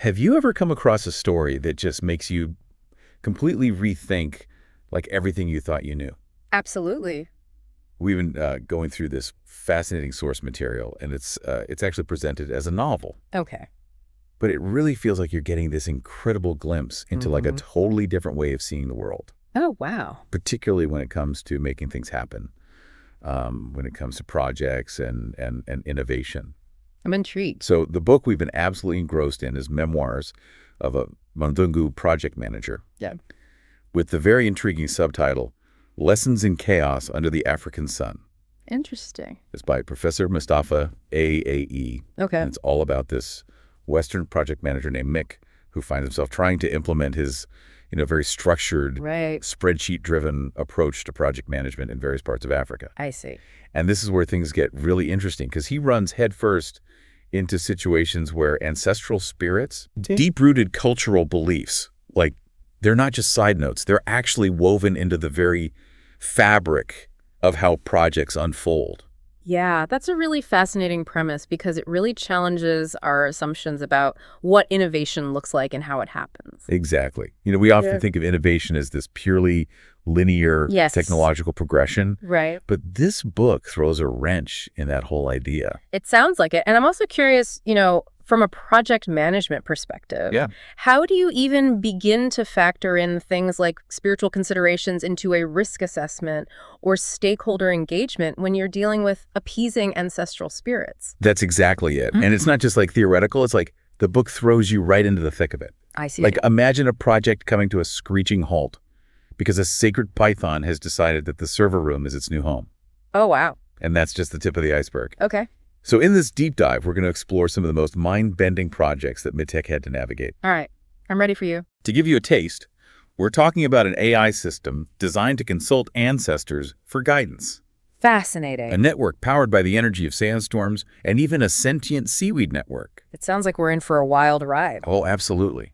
Have you ever come across a story that just makes you completely rethink like everything you thought you knew? Absolutely. We've been going through this fascinating source material, and it's actually presented as a novel. Okay. But it really feels like you're getting this incredible glimpse into like a totally different way of seeing the world, Oh, wow. particularly when it comes to making things happen, when it comes to projects and innovation. I'm intrigued. So the book we've been absolutely engrossed in is Memoirs of a Mzungu project manager, Yeah. with the very intriguing subtitle, Lessons in Chaos Under the African Sun. Interesting. It's by Professor Mustapha, AAE. Okay. And it's all about this Western project manager named Mick, who finds himself trying to implement his, very structured, Right. spreadsheet-driven approach to project management in various parts of Africa. I see. And this is where things get really interesting, because he runs headfirst into situations where ancestral spirits, deep-rooted cultural beliefs, like they're not just side notes, they're actually woven into the very fabric of how projects unfold. Yeah, that's a really fascinating premise because it really challenges our assumptions about what innovation looks like and how it happens. Exactly. We often think of innovation as this purely linear Yes. technological progression, Right. but this book throws a wrench in that whole idea. It sounds like it. And I'm also curious, from a project management perspective, Yeah. how do you even begin to factor in things like spiritual considerations into a risk assessment or stakeholder engagement when you're dealing with appeasing ancestral spirits? That's exactly it. And it's not just like theoretical, it's like the book throws you right into the thick of it. I see. Like imagine a project coming to a screeching halt because a sacred python has decided that the server room is its new home. Oh, wow. And that's just the tip of the iceberg. Okay. So in this deep dive, we're going to explore some of the most mind-bending projects that Midtech had to navigate. All right. I'm ready for you. To give you a taste, we're talking about an AI system designed to consult ancestors for guidance, Fascinating. a network powered by the energy of sandstorms, and even a sentient seaweed network. It sounds like we're in for a wild ride. Oh, absolutely.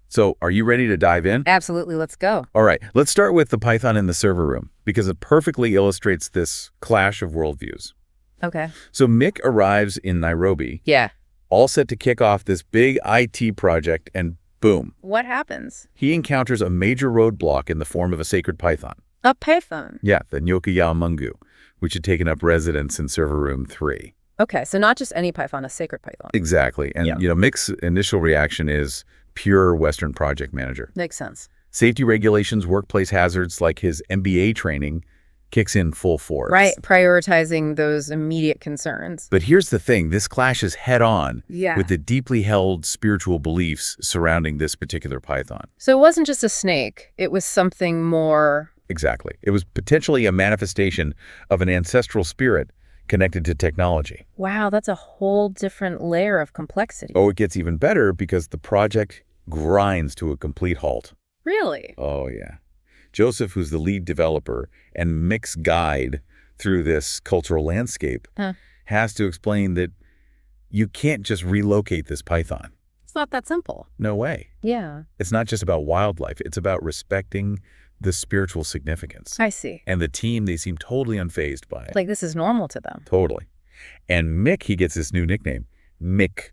So are you ready to dive in? Absolutely. Let's go. All right, let's start with the python in the server room, because it perfectly illustrates this clash of worldviews. Okay. So Mick arrives in Nairobi, Yeah. all set to kick off this big IT project, and boom, What happens? he encounters a major roadblock in the form of a sacred python. A python. Yeah, the Nyoka Yao Mungu, which had taken up residence in server room 3. Okay, so not just any python, a sacred python. Exactly. And, Mick's initial reaction is pure Western project manager. Makes sense. Safety regulations, workplace hazards, like his MBA training, kicks in full force. Right, prioritizing those immediate concerns. But here's the thing, this clashes head-on Yeah. with the deeply held spiritual beliefs surrounding this particular python. So it wasn't just a snake, it was something more. Exactly. It was potentially a manifestation of an ancestral spirit connected to technology. Wow, that's a whole different layer of complexity. Oh, it gets even better because the project grinds to a complete halt. Really? Oh, yeah. Joseph, who's the lead developer and Mick's guide through this cultural landscape, has to explain that you can't just relocate this python. It's not that simple. No way. Yeah. It's not just about wildlife. It's about respecting the spiritual significance. I see. And the team, they seem totally unfazed by it. Like this is normal to them. Totally. And Mick, he gets this new nickname, Mick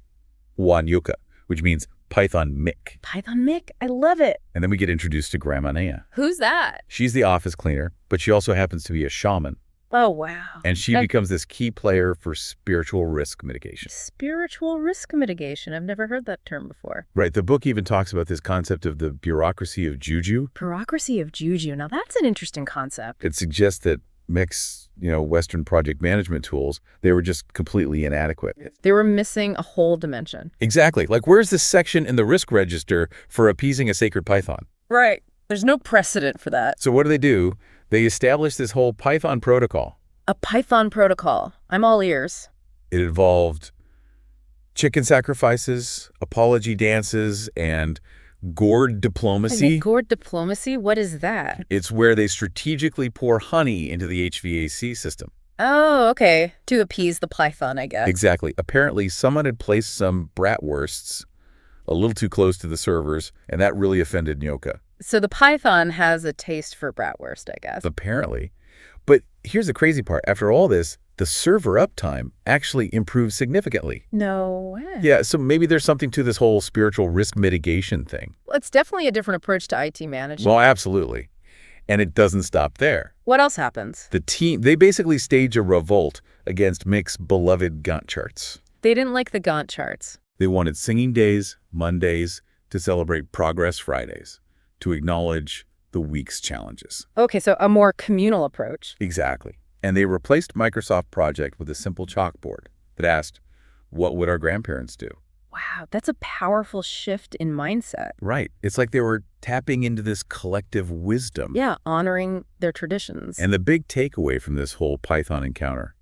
Wanyuka, which means Python Mick. Python Mick? I love it. And then we get introduced to Grandma Naya. Who's that? She's the office cleaner, but she also happens to be a shaman. Oh, wow. And she becomes this key player for spiritual risk mitigation. Spiritual risk mitigation. I've never heard that term before. Right. The book even talks about this concept of the bureaucracy of juju. Bureaucracy of juju. Now, that's an interesting concept. It suggests that Mick's, Western project management tools, they were just completely inadequate. They were missing a whole dimension. Exactly. Like, where's the section in the risk register for appeasing a sacred python? Right. There's no precedent for that. So what do? They establish this whole Python protocol. A Python protocol. I'm all ears. It involved chicken sacrifices, apology dances, and gourd diplomacy. Gourd diplomacy? What is that? It's where they strategically pour honey into the HVAC system. Oh, okay. To appease the python, I guess. Exactly. Apparently, someone had placed some bratwursts a little too close to the servers, and that really offended Nyoka. So the python has a taste for bratwurst, I guess. Apparently. But here's the crazy part. After all this, the server uptime actually improved significantly. No way. Yeah, so maybe there's something to this whole spiritual risk mitigation thing. Well, it's definitely a different approach to IT management. Well, absolutely. And it doesn't stop there. What else happens? The team, they basically stage a revolt against Mick's beloved Gantt charts. They didn't like the Gantt charts. They wanted singing days, Mondays, to celebrate progress Fridays, to acknowledge the week's challenges. Okay, so a more communal approach. Exactly. And they replaced Microsoft Project with a simple chalkboard that asked, what would our grandparents do? Wow, that's a powerful shift in mindset. Right. It's like they were tapping into this collective wisdom. Yeah, honoring their traditions. And the big takeaway from this whole Python encounter,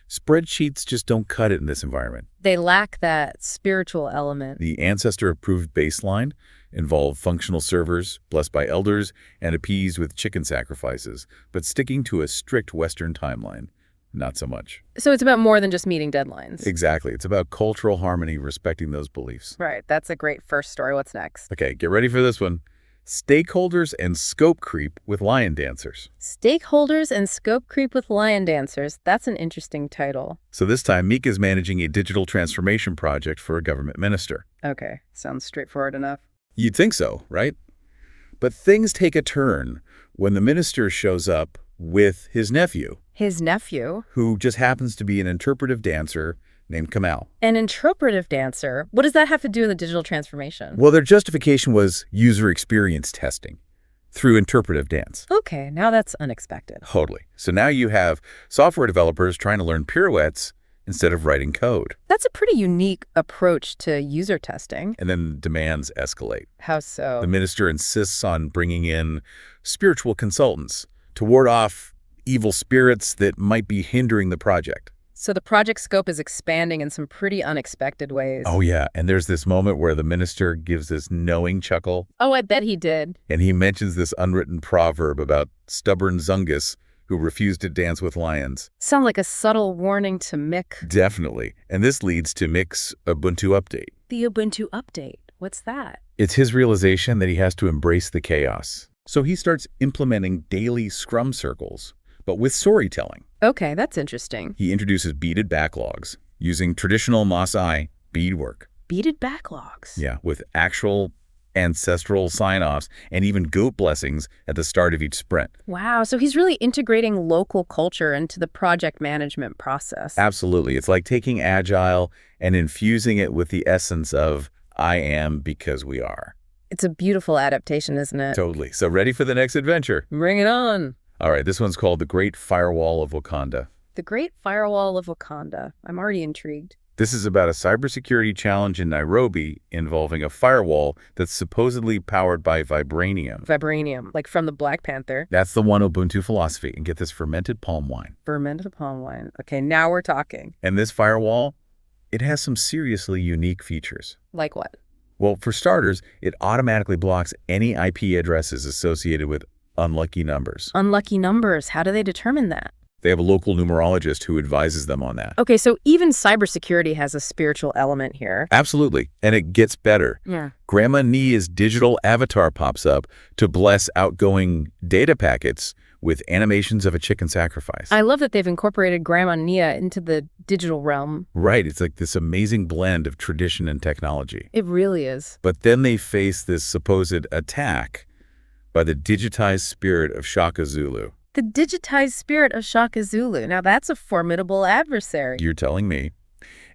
spreadsheets just don't cut it in this environment. They lack that spiritual element. The ancestor-approved baseline involved functional servers, blessed by elders, and appeased with chicken sacrifices, but sticking to a strict Western timeline, not so much. So it's about more than just meeting deadlines. Exactly. It's about cultural harmony, respecting those beliefs. Right. That's a great first story. What's next? Okay, get ready for this one. Stakeholders and scope creep with lion dancers. Stakeholders and scope creep with lion dancers. That's an interesting title. So this time, Meek is managing a digital transformation project for a government minister. Okay. Sounds straightforward enough. You'd think so, right? But things take a turn when the minister shows up with his nephew. His nephew? Who just happens to be an interpretive dancer named Kamal. An interpretive dancer? What does that have to do with the digital transformation? Well, their justification was user experience testing through interpretive dance. Okay, now that's unexpected. Totally. So now you have software developers trying to learn pirouettes instead of writing code. That's a pretty unique approach to user testing. And then demands escalate. How so? The minister insists on bringing in spiritual consultants to ward off evil spirits that might be hindering the project. So the project scope is expanding in some pretty unexpected ways. Oh, yeah. And there's this moment where the minister gives this knowing chuckle. Oh, I bet he did. And he mentions this unwritten proverb about stubborn Zungus who refused to dance with lions. Sounds like a subtle warning to Mick. Definitely. And this leads to Mick's Ubuntu update. The Ubuntu update. What's that? It's his realization that he has to embrace the chaos. So he starts implementing daily scrum circles, but with storytelling. Okay, that's interesting. He introduces beaded backlogs using traditional Maasai beadwork. Beaded backlogs? Yeah, with actual ancestral sign-offs and even goat blessings at the start of each sprint. Wow, so he's really integrating local culture into the project management process. Absolutely. It's like taking Agile and infusing it with the essence of I am because we are. It's a beautiful adaptation, isn't it? Totally. So ready for the next adventure? Bring it on. All right, this one's called The Great Firewall of Wakanda. The Great Firewall of Wakanda. I'm already intrigued. This is about a cybersecurity challenge in Nairobi involving a firewall that's supposedly powered by vibranium. Vibranium, like from the Black Panther. That's the one Ubuntu philosophy. And get this, fermented palm wine. Fermented palm wine. Okay, now we're talking. And this firewall, it has some seriously unique features. Like what? Well, for starters, it automatically blocks any IP addresses associated with unlucky numbers. Unlucky numbers. How do they determine that? They have a local numerologist who advises them on that. Okay, so even cybersecurity has a spiritual element here. Absolutely. And it gets better. Yeah. Grandma Nia's digital avatar pops up to bless outgoing data packets with animations of a chicken sacrifice. I love that they've incorporated Grandma Nia into the digital realm. Right. It's like this amazing blend of tradition and technology. It really is. But then they face this supposed attack by the digitized spirit of Shaka Zulu. The digitized spirit of Shaka Zulu. Now that's a formidable adversary. You're telling me.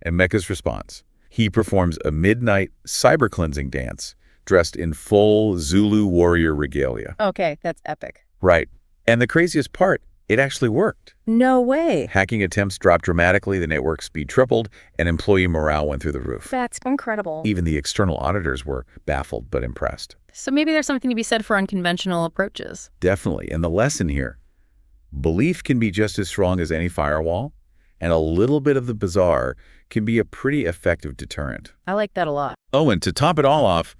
And Mecca's response. He performs a midnight cyber cleansing dance dressed in full Zulu warrior regalia. Okay, that's epic. Right. And the craziest part, it actually worked. No way. Hacking attempts dropped dramatically, the network speed tripled, and employee morale went through the roof. That's incredible. Even the external auditors were baffled but impressed. So maybe there's something to be said for unconventional approaches. Definitely. And the lesson here, belief can be just as strong as any firewall, and a little bit of the bizarre can be a pretty effective deterrent. I like that a lot. Oh, and to top it all off,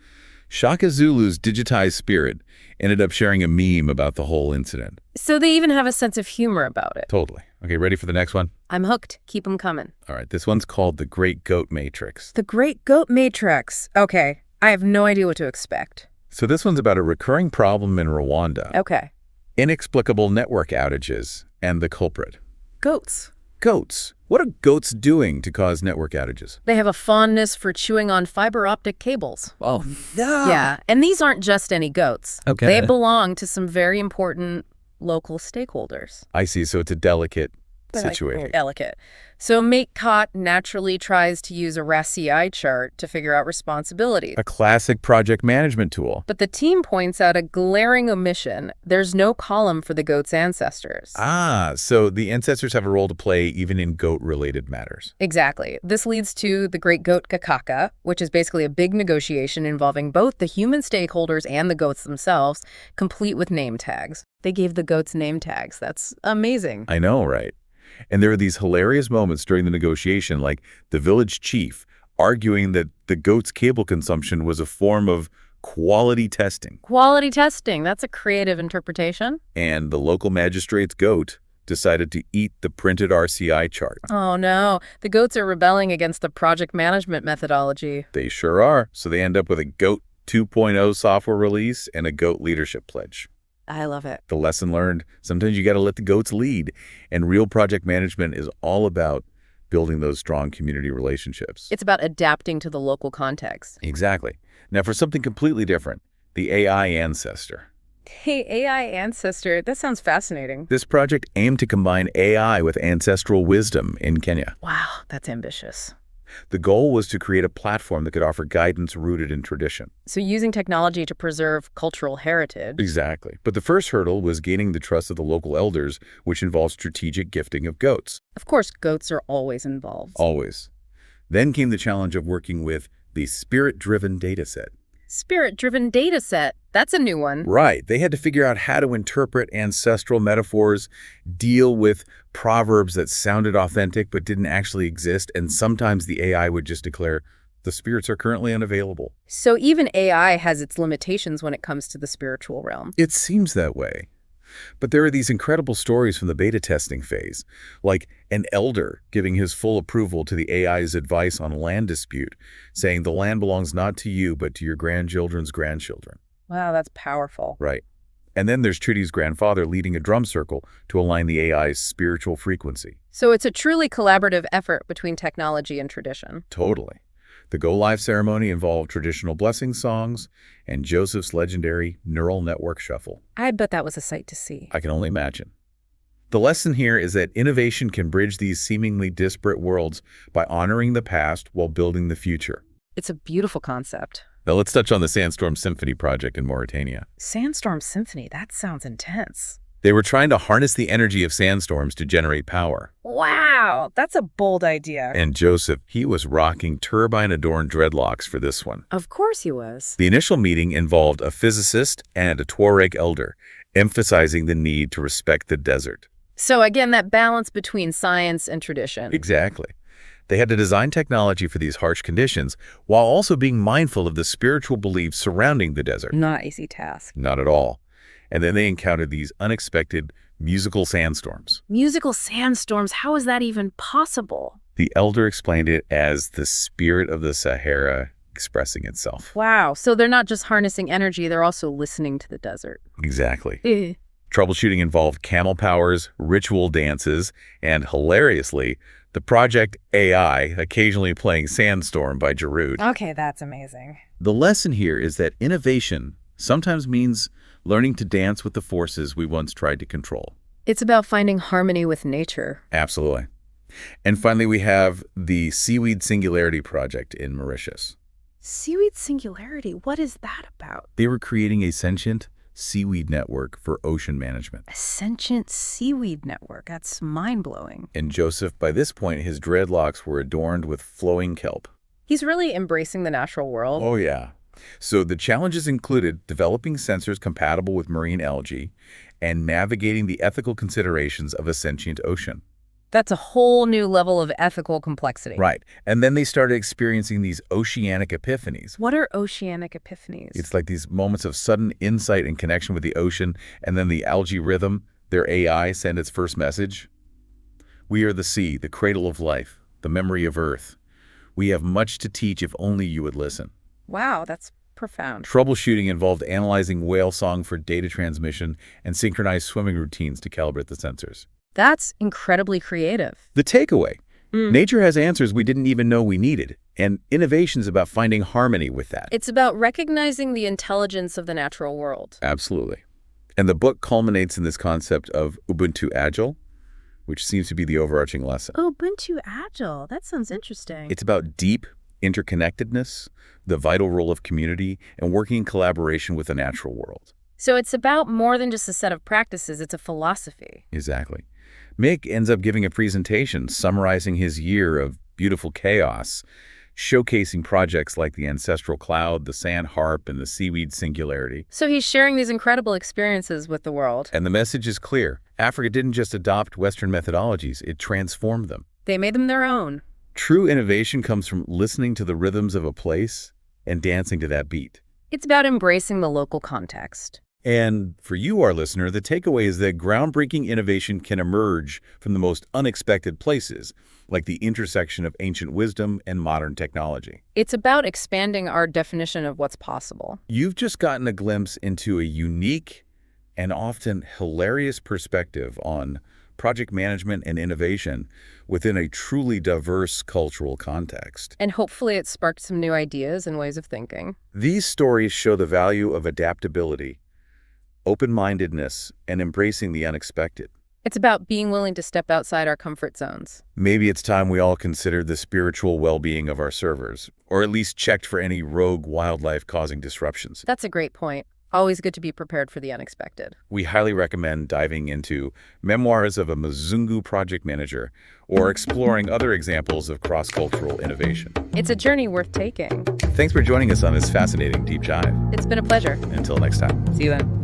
Shaka Zulu's digitized spirit ended up sharing a meme about the whole incident. So they even have a sense of humor about it. Totally. Okay, ready for the next one? I'm hooked. Keep them coming. All right, this one's called The Great Goat Matrix. The Great Goat Matrix. Okay, I have no idea what to expect. So this one's about a recurring problem in Rwanda. Okay. Inexplicable network outages and the culprit. Goats. Goats. What are goats doing to cause network outages? They have a fondness for chewing on fiber optic cables. Oh, no. Yeah, and these aren't just any goats. Okay. They belong to some very important local stakeholders. I see, so it's a delicate But, like, situation. delicate. So Cott naturally tries to use a RACI chart to figure out responsibilities. A classic project management tool. But the team points out a glaring omission. There's no column for the goat's ancestors. So the ancestors have a role to play even in goat-related matters. Exactly. This leads to the Great Goat Kakaka, which is basically a big negotiation involving both the human stakeholders and the goats themselves, complete with name tags. They gave the goats name tags. That's amazing. I know, right? And there are these hilarious moments during the negotiation, like the village chief arguing that the goat's cable consumption was a form of quality testing. Quality testing. That's a creative interpretation. And the local magistrate's goat decided to eat the printed RCI chart. Oh, no. The goats are rebelling against the project management methodology. They sure are. So they end up with a Goat 2.0 software release and a goat leadership pledge. I love it. The lesson learned, sometimes you got to let the goats lead. And real project management is all about building those strong community relationships. It's about adapting to the local context. Exactly. Now, for something completely different, the AI ancestor. Hey, AI ancestor, that sounds fascinating. This project aimed to combine AI with ancestral wisdom in Kenya. Wow, that's ambitious. The goal was to create a platform that could offer guidance rooted in tradition. So using technology to preserve cultural heritage. Exactly. But the first hurdle was gaining the trust of the local elders, which involved strategic gifting of goats. Of course, goats are always involved. Always. Then came the challenge of working with the spirit-driven data set. Spirit-driven data set. That's a new one. Right. They had to figure out how to interpret ancestral metaphors, deal with proverbs that sounded authentic but didn't actually exist, and sometimes the AI would just declare, the spirits are currently unavailable. So even AI has its limitations when it comes to the spiritual realm. It seems that way. But there are these incredible stories from the beta testing phase, like an elder giving his full approval to the AI's advice on land dispute, saying the land belongs not to you, but to your grandchildren's grandchildren. Wow, that's powerful. Right. And then there's Trudy's grandfather leading a drum circle to align the AI's spiritual frequency. So it's a truly collaborative effort between technology and tradition. Totally. The go-live ceremony involved traditional blessing songs and Joseph's legendary neural network shuffle. I bet that was a sight to see. I can only imagine. The lesson here is that innovation can bridge these seemingly disparate worlds by honoring the past while building the future. It's a beautiful concept. Now let's touch on the Sandstorm Symphony project in Mauritania. Sandstorm Symphony, that sounds intense. They were trying to harness the energy of sandstorms to generate power. Wow, that's a bold idea. And Joseph, he was rocking turbine-adorned dreadlocks for this one. Of course he was. The initial meeting involved a physicist and a Tuareg elder, emphasizing the need to respect the desert. So again, that balance between science and tradition. Exactly. They had to design technology for these harsh conditions while also being mindful of the spiritual beliefs surrounding the desert. Not an easy task. Not at all. And then they encountered these unexpected musical sandstorms. Musical sandstorms, how is that even possible? The elder explained it as the spirit of the Sahara expressing itself. Wow, so they're not just harnessing energy, they're also listening to the desert. Exactly. Troubleshooting involved camel powers, ritual dances, and hilariously, the project AI occasionally playing Sandstorm by Giroud. Okay, that's amazing. The lesson here is that innovation sometimes means learning to dance with the forces we once tried to control. It's about finding harmony with nature. Absolutely. And finally, we have the Seaweed Singularity Project in Mauritius. Seaweed Singularity, what is that about? They were creating a sentient seaweed network for ocean management. A sentient seaweed network, that's mind-blowing. And Joseph, by this point, his dreadlocks were adorned with flowing kelp. He's really embracing the natural world. Oh, yeah. So the challenges included developing sensors compatible with marine algae and navigating the ethical considerations of a sentient ocean. That's a whole new level of ethical complexity. Right. And then they started experiencing these oceanic epiphanies. What are oceanic epiphanies? It's like these moments of sudden insight and connection with the ocean, and then the algae rhythm, their AI sent its first message. We are the sea, the cradle of life, the memory of Earth. We have much to teach if only you would listen. Wow, that's profound. Troubleshooting involved analyzing whale song for data transmission and synchronized swimming routines to calibrate the sensors. That's incredibly creative. The takeaway: nature has answers we didn't even know we needed, and innovation's about finding harmony with that. It's about recognizing the intelligence of the natural world. Absolutely. And the book culminates in this concept of Ubuntu Agile, which seems to be the overarching lesson. Ubuntu Agile. That sounds interesting. It's about deep interconnectedness, the vital role of community, and working in collaboration with the natural world. So it's about more than just a set of practices, it's a philosophy. Exactly. Mick ends up giving a presentation summarizing his year of beautiful chaos, showcasing projects like the ancestral cloud, the sand harp, and the seaweed singularity. So he's sharing these incredible experiences with the world. And the message is clear. Africa didn't just adopt Western methodologies, it transformed them. They made them their own. True innovation comes from listening to the rhythms of a place and dancing to that beat. It's about embracing the local context. And for you, our listener, the takeaway is that groundbreaking innovation can emerge from the most unexpected places, like the intersection of ancient wisdom and modern technology. It's about expanding our definition of what's possible. You've just gotten a glimpse into a unique and often hilarious perspective on project management and innovation within a truly diverse cultural context. And hopefully it sparked some new ideas and ways of thinking. These stories show the value of adaptability, open-mindedness, and embracing the unexpected. It's about being willing to step outside our comfort zones. Maybe it's time we all considered the spiritual well-being of our servers, or at least checked for any rogue wildlife causing disruptions. That's a great point. Always good to be prepared for the unexpected. We highly recommend diving into Memoirs of a Mzungu Project Manager or exploring other examples of cross-cultural innovation. It's a journey worth taking. Thanks for joining us on this fascinating deep dive. It's been a pleasure. Until next time. See you then.